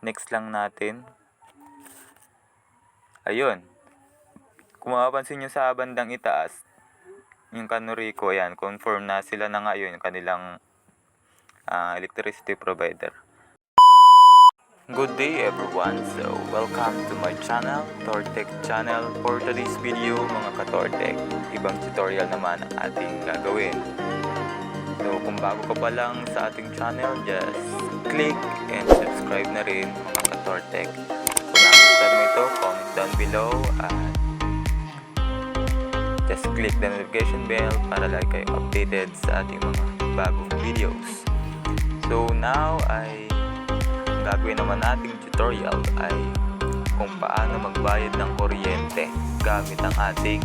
Next lang natin. Ayun. Kung mapapansin nyo sa bandang itaas, yung Canorico, ayan, confirm na sila na ngayon yung kanilang electricity provider. Good day everyone, so welcome to my channel, Tortec channel. For today's video mga ka-Tortec, ibang tutorial naman ang ating gagawin. So kung bago ka pa lang sa ating channel, just click and subscribe na rin mga ka-Tortec. Kung nagustuhan mo ito, comment down below at just click the notification bell para lagi kayong updated sa ating mga bagong videos. So now ay gagawin naman nating tutorial ay kung paano magbayad ng kuryente gamit ang ating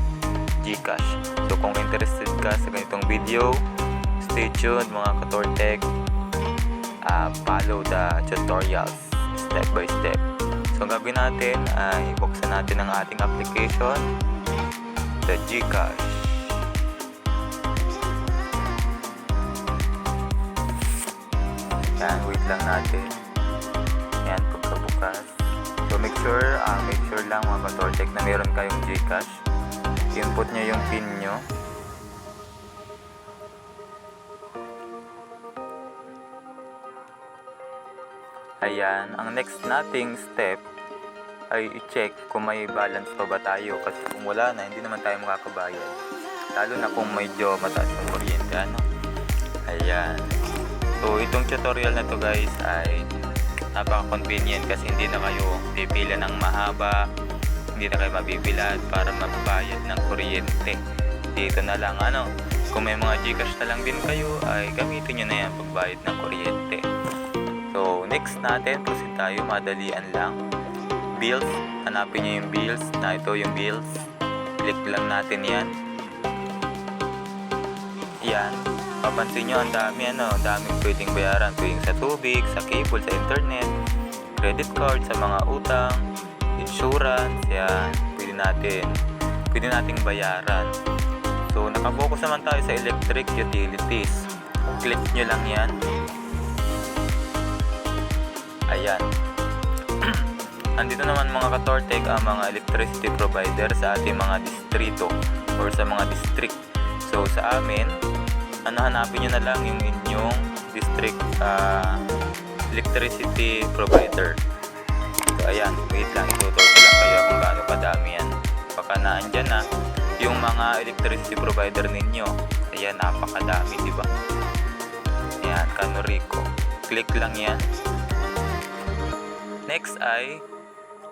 GCash. So kung interested ka sa ganitong video, stay tuned mga ka-Tortec. Follow the tutorials step by step. So ang gagawin natin ay buksan natin ang ating application, the GCash. Yan, wait lang natin. Yan, pagkabukas. So make sure lang mga ka-Tortec na meron kayong GCash. Input nyo yung PIN nyo. Ayan, ang next nating step ay i-check kung may balance pa ba tayo, kasi kung wala na, hindi naman tayo makakabayad. Lalo na kung medyo mataas yung kuryente, ano? Ayan. So itong tutorial na to guys ay napaka-convenient kasi hindi na kayo pipila ng mahaba, hindi na kayo mabibilad para magbayad ng kuryente. Dito na lang, ano, kung may mga GCash na lang din kayo ay gamitin nyo na yan pagbayad ng kuryente. So next natin, proceed tayo, madalian lang. Bills, hanapin nyo yung bills, na ito yung bills. Click lang natin yan. Yan, papansin nyo ang dami, daming pwedeng bayaran, pwedeng sa tubig, sa cable, sa internet, credit card, sa mga utang, insurance, yan, pwede nating bayaran. So nakafocus naman tayo sa electric utilities. Click nyo lang yan. Ayan. Andito naman mga ka-Tortec ang mga electricity provider sa ating mga distrito or sa mga district. So sa amin, hanapin nyo na lang yung inyong district electricity provider. So ayan, wait lang, ituturo ko lang kayo kung gaano kadami yan. Baka naandyan na yung mga electricity provider ninyo. Ayan, napakadami, diba? Ayan, Canorico. Click lang yan. Next ay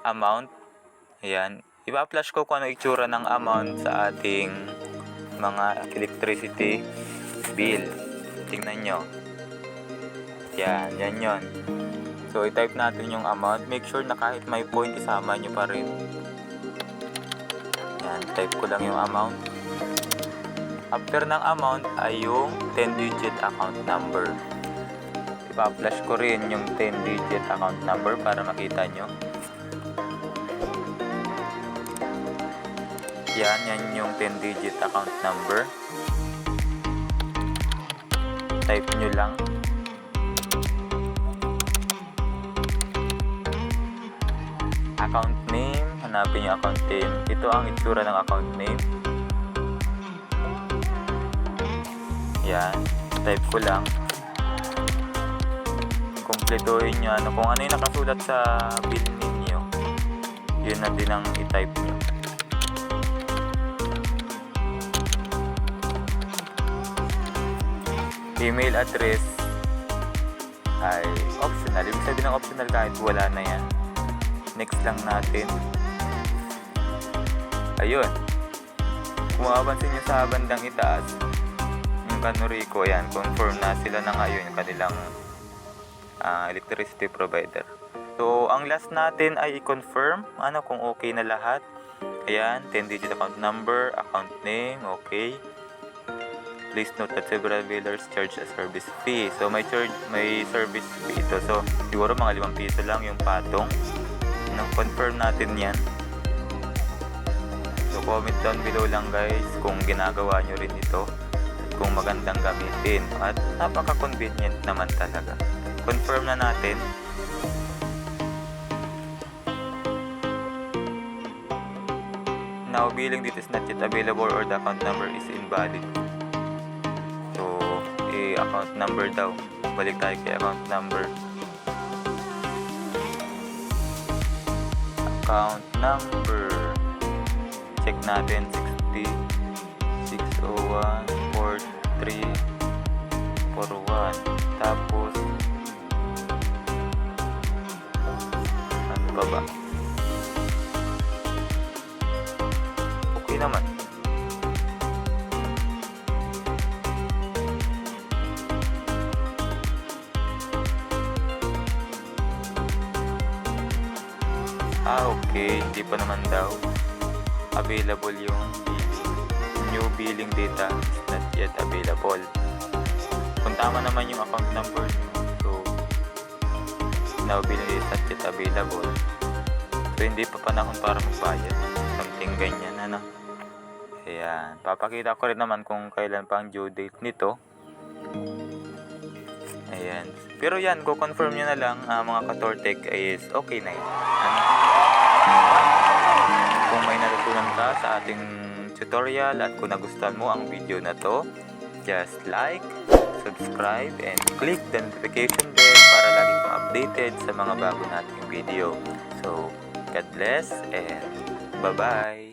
amount. Ayan, ipa-flash ko kung ano itsura ng amount sa ating mga electricity bill. Tingnan nyo. Yan yon. So i-type natin yung amount. Make sure na kahit may point isama nyo pa rin. Yan, type ko lang yung amount. After ng amount ay yung 10-digit account number. Ipa-flash ko rin yung 10-digit account number para makita nyo. Yan yung 10-digit account number. Type nyo lang. Account name, hanapin yung account name. Ito ang itsura ng account name. Yan, type ko lang. Kumpletuhin nyo kung ano yung nakasulat sa bill ninyo, yun na din ang i-type nyo. Email address ay optional. Ibig sabihin ng optional kahit wala na yan. Next lang natin. Ayun. Kung mapapansin nyo sa bandang itaas, yung Canorico, yan, confirm na sila na ngayon yung kanilang electricity provider. So ang last natin ay i-confirm kung okay na lahat. Ayan, 10-digit account number, account name, okay. Please note that several billers charge a service fee. So may service fee ito. So siguro mga 5 piso lang yung patong. Confirm natin yan. So comment down below lang guys kung ginagawa nyo rin ito, kung magandang gamitin, at napaka-convenient naman talaga. Confirm na natin. now billing dito is not yet available or the account number is invalid. So, account number daw. Balik tayo kay account number. Account number. Check natin 60 601 4341. Tapos ano pa ba? Okay naman. Okay, hindi pa naman daw available yung new billing data is not yet available. Kung tama naman yung account number nyo, so now billing is not yet available, so hindi pa panahon para magbayad, something ganyan, ano. Ayan, papakita ko rin naman kung kailan pa ang due date nito. Ayan, pero yan, ko-confirm nyo na lang mga Katortek is okay na yan. Kung may natutunan ka sa ating tutorial at kung nagustuhan mo ang video na to, just like, subscribe, and click the notification bell para lagi kang updated sa mga bago nating video. So, God bless and bye-bye!